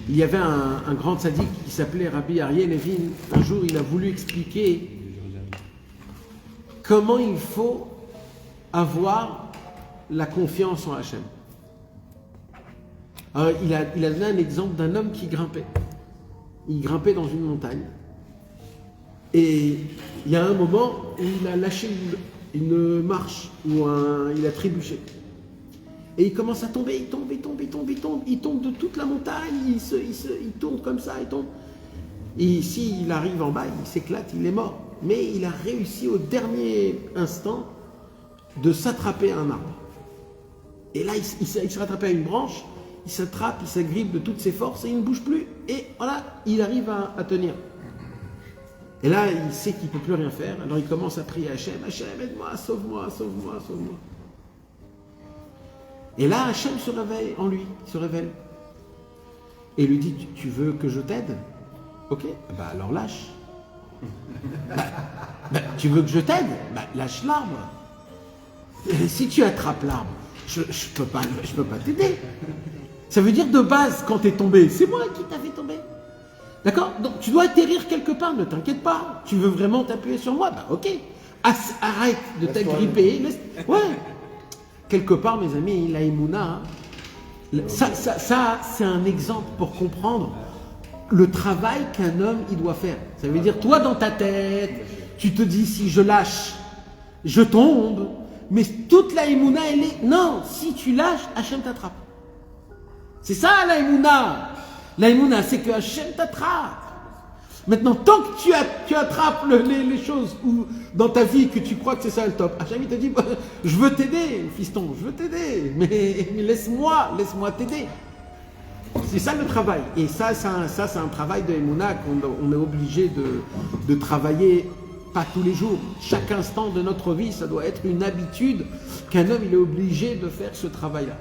Il y avait un grand tzaddik qui s'appelait Rabbi Aryeh Levin. Un jour, il a voulu expliquer comment il faut avoir la confiance en Hachem. Alors, il a donné un exemple d'un homme qui grimpait. Il grimpait dans une montagne. Et il y a un moment où il a lâché une marche, ou il a trébuché. Et il commence à tomber, il tombe de toute la montagne, il tourne comme ça, il tombe. Et s'il arrive en bas, il s'éclate, il est mort. Mais il a réussi au dernier instant de s'attraper à un arbre. Et là, il s'est rattrapé à une branche, il s'attrape, il s'agrippe de toutes ses forces et il ne bouge plus. Et voilà, il arrive à tenir. Et là, il sait qu'il ne peut plus rien faire. Alors il commence à prier à Hachem, Hachem, aide-moi, sauve-moi, sauve-moi, sauve-moi. Et là, Hachem se réveille en lui, il se révèle. Et il lui dit, tu veux que je t'aide? Ok, bah alors lâche. Tu veux que je t'aide? Bah lâche l'arbre. Et si tu attrapes l'arbre, je peux pas t'aider. Ça veut dire de base, quand tu es tombé, c'est moi qui t'ai fait tomber. D'accord? Donc tu dois atterrir quelque part, ne t'inquiète pas. Tu veux vraiment t'appuyer sur moi? Bah ok. Arrête de t'agripper. Ouais. Quelque part, mes amis, la Emouna, ça c'est un exemple pour comprendre le travail qu'un homme il doit faire. Ça veut dire, toi dans ta tête, tu te dis, si je lâche, je tombe. Mais toute la Emouna, elle est, non, si tu lâches, Hachem t'attrape. C'est ça la Emouna. La Emouna, c'est que Hachem t'attrape. Maintenant, tant que tu attrapes les choses où, dans ta vie que tu crois que c'est ça le top, Hachem il te dit, bah, je veux t'aider, fiston, je veux t'aider, mais laisse-moi t'aider. C'est ça le travail. Et ça c'est un travail de Emouna qu'on est obligé de travailler, pas tous les jours. Chaque instant de notre vie, ça doit être une habitude qu'un homme il est obligé de faire ce travail-là.